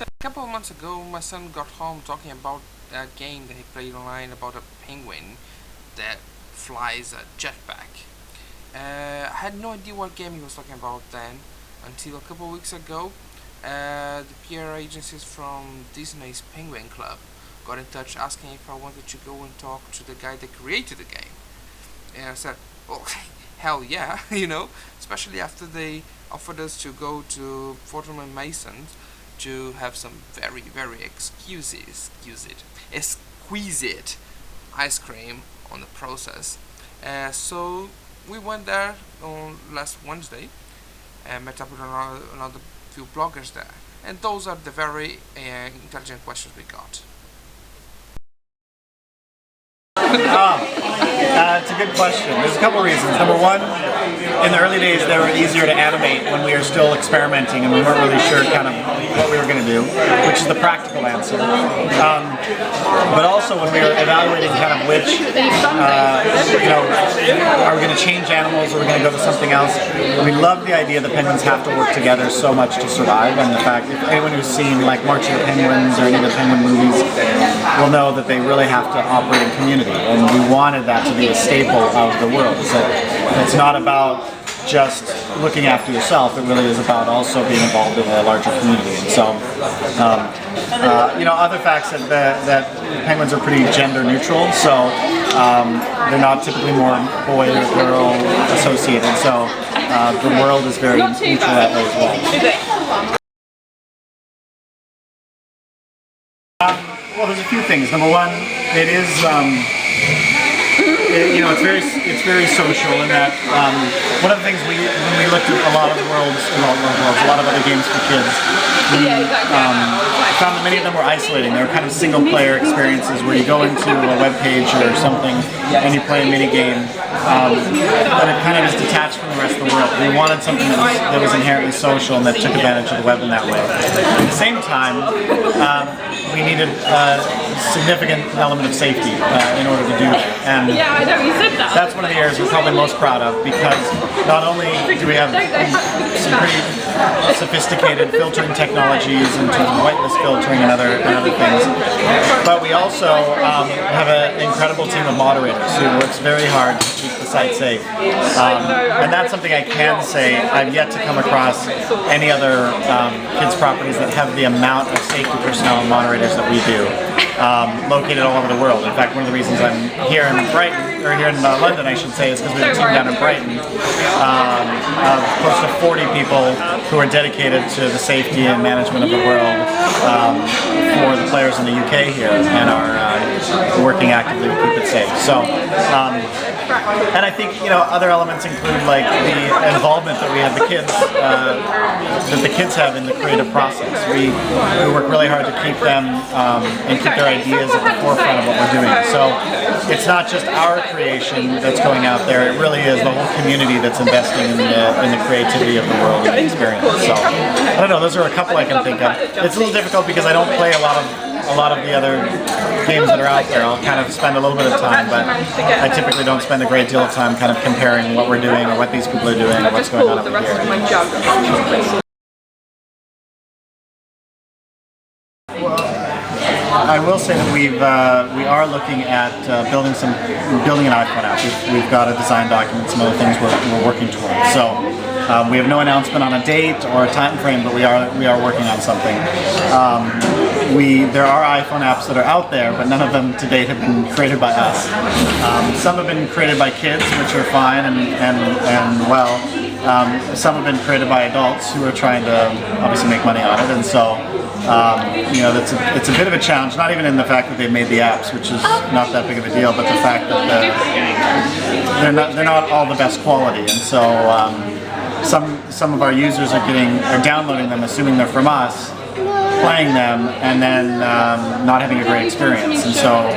A couple of months ago, my son got home talking about a game that he played online about a penguin that flies a jetpack. I had no idea what game he was talking about then, until a couple of weeks ago. The PR agencies from Disney's Penguin Club got in touch asking if I wanted to go and talk to the guy that created the game. And I said, well, hell yeah, especially after they offered us to go to Fortnum and Mason's to have some very, very exquisite ice cream on the process. So we went there on last Wednesday and met up with another few bloggers there. And those are the very intelligent questions we got. It's a good question. There's a couple reasons. Number one, in the early days they were easier to animate when we were still experimenting and we weren't really sure kind of what we were going to do, which is the practical answer. But also when we were evaluating kind of which, are we going to change animals or are we going to go to something else, we love the idea that penguins have to work together so much to survive, and the fact if anyone who's seen like March of the Penguins or any of the penguin movies will know that they really have to operate in community, and we wanted that to be a staple of the world. So it's not about just looking after yourself, it really is about also being involved in a larger community. And so, other facts that penguins are pretty gender neutral, so they're not typically more boy or girl associated, so the world is very neutral that way as well. Well, there's a few things. Number one, it is, it's very social in that one of the things when we looked at a lot of other games for kids, we found that many of them were isolating. They were kind of single-player experiences where you go into a web page or something and you play a mini game, but it kind of is detached from the rest of the world. We wanted something that was inherently social and that took advantage of the web in that way. At the same time, we needed a significant element of safety in order to do that. And that's one of the areas we're probably most proud of, because not only do we have some pretty sophisticated filtering technologies in terms of whitelist filtering and other things, but we also have an incredible team of moderators who works very hard to keep the site safe. And that's something I can say I've yet to come across any other kids properties that have the amount of safety personnel and moderators that we do, located all over the world. In fact, one of the reasons I'm here in Brighton, or here in London I should say, is because we have a team down in Brighton of close to 40 people who are dedicated to the safety and management of the world for the players in the UK here, and are working actively to keep it safe. So, and I think other elements include like the involvement that we have the kids have in the creative process. We work really hard to keep them and keep their ideas at the forefront of what we're doing. So it's not just our creation that's going out there, it really is the whole community that's investing in the creativity of the world and the experience. So I don't know, those are a couple I can think of. It's a little difficult because I don't play a lot of the other games that are out there. I'll kind of spend a little bit of time, but I typically don't spend a great deal of time kind of comparing what we're doing or what these people are doing or what's going on over here. I will say that we are looking at building an iPhone app. We've got a design document, some other things we're working towards. So we have no announcement on a date or a time frame, but we are working on something. There are iPhone apps that are out there, but none of them to date have been created by us. Some have been created by kids, which are fine and well. Some have been created by adults who are trying to obviously make money on it, and so it's a bit of a challenge. Not even in the fact that they've made the apps, which is not that big of a deal, but the fact that they're not all the best quality, and so some of our users are downloading them, assuming they're from us, playing them, and then not having a great experience. And so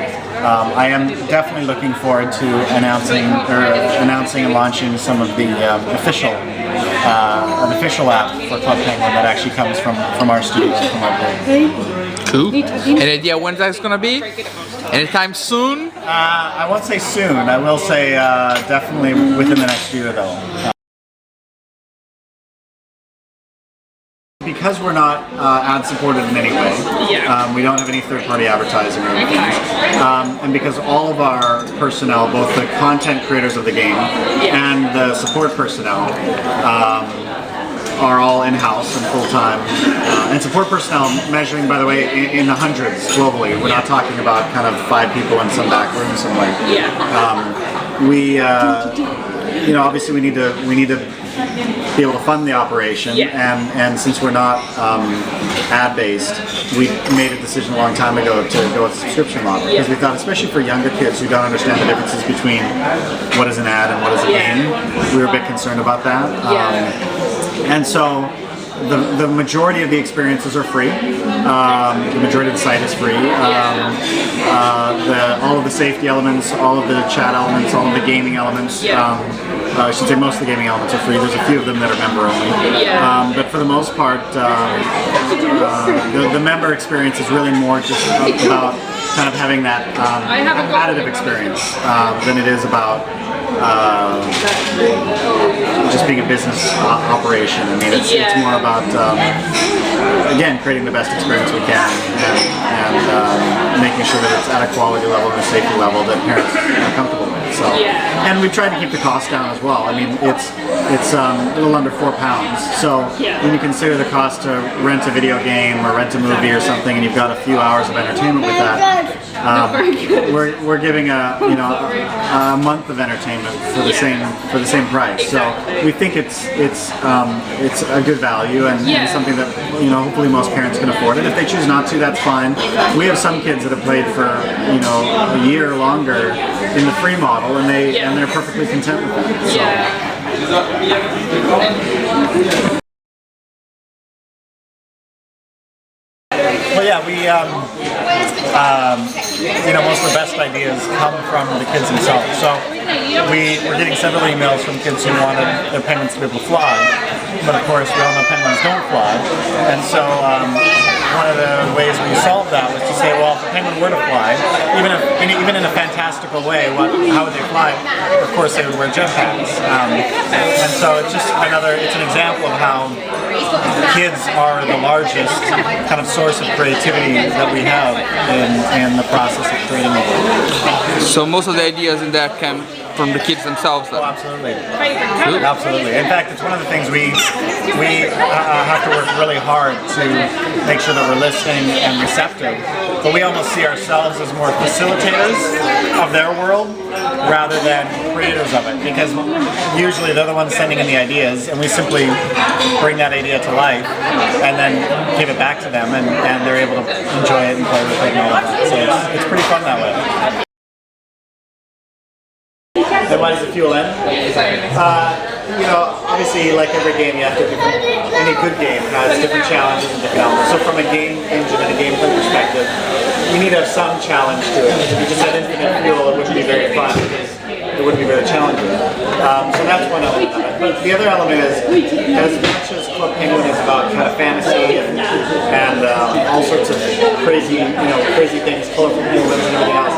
I am definitely looking forward to announcing and launching some of the an official app for Club Penguin that actually comes from our studios, from our group. Cool. Any idea when that's gonna be? Anytime soon? I won't say soon. I will say definitely within the next year, though. Because we're not ad supported in any way, we don't have any third-party advertising or anything, and because all of our personnel, both the content creators of the game and the support personnel, are all in-house and full-time, and support personnel measuring, by the way, in the hundreds globally. We're not talking about kind of 5 people in some back room somewhere. Obviously we need to be able to fund the operation, and since we're not ad-based, we made a decision a long time ago to go with a subscription model, because we thought, especially for younger kids who don't understand the differences between what is an ad and what is a game, we were a bit concerned about that. And so the majority of the experiences are free. The majority of the site is free. All of the safety elements, all of the chat elements, all of the gaming elements, I should say most of the gaming elements are free. There's a few of them that are member only. But for the most part, the member experience is really more just about kind of having that additive experience than it is about just being a business operation. I mean, it's more about again, creating the best experience we can and making sure that it's at a quality level and a safety level that parents are comfortable with. So, and we've tried to keep the cost down as well. I mean, it's a little under £4. So when you consider the cost to rent a video game or rent a movie or something, and you've got a few hours of entertainment with that, we're giving a month of entertainment for the same price. So we think it's a good value and something that hopefully most parents can afford it. If they choose not to, that's fine. We have some kids that have played for a year or longer in the free model, and they're perfectly content with that. So. Well, yeah, most of the best ideas come from the kids themselves. So we're getting several emails from kids who wanted their penguins to be able to fly, but of course we all know penguins don't fly. And so one of the ways we solved that was to say, well, if a penguin were to fly, even in a fantastical way, how would they fly? Of course, they would wear jetpacks. And so it's an example of how kids are the largest kind of source of creativity that we have in the process of creating the world. So most of the ideas in that come from the kids themselves, though? Oh, absolutely. Absolutely. In fact, it's one of the things we have to work really hard to make sure that we're listening and receptive, but we almost see ourselves as more facilitators of their world rather than creators of it, because usually they're the ones sending in the ideas and we simply bring that idea to life and then give it back to them, and they're able to enjoy it and play with it and all of that. So it's pretty fun that way. And why does the fuel end? Obviously, like every game, any good game has different challenges and different elements. So from a game engine and a gameplay perspective, you need to have some challenge to it. If you just had infinite fuel, it wouldn't be very fun, because it wouldn't be very challenging. So that's one element of it. But the other element is, as much as Club Penguin is about kind of fantasy and all sorts of crazy things, colorful penguins and everything else,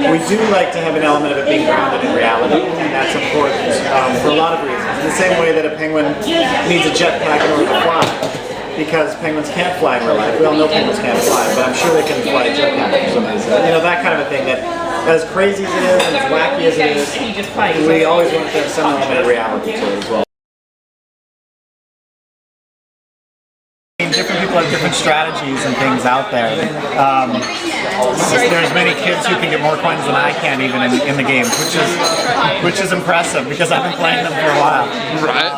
we do like to have an element of it being grounded in reality, and that's important for a lot of reasons. In the same way that a penguin needs a jetpack in order to fly, because penguins can't fly in real life. We all know penguins can't fly, but I'm sure they can fly a jetpack or something. That kind of a thing. That as crazy as it is and as wacky as it is, we always want to have some element of reality to it as well. Different people have different strategies and things out there. There's many kids who can get more coins than I can even in the games, which is impressive, because I've been playing them for a while. Right.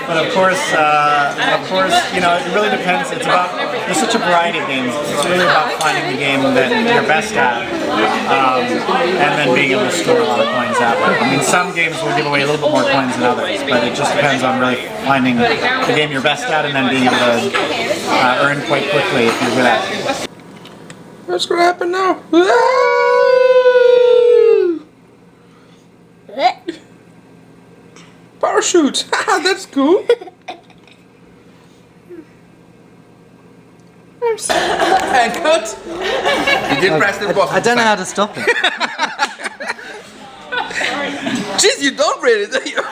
But of course, it really depends. There's such a variety of games. It's really about finding the game that you're best at, and then being able to store a lot of coins that way. I mean, some games will give away a little bit more coins than others, but it just depends on really finding the game you're best at and then being able to earn quite quickly if you're good at it. What's going to happen now? Parachute! That's cool! And cut! You did press the button. I don't know how to stop it. Jeez, you don't really, do you?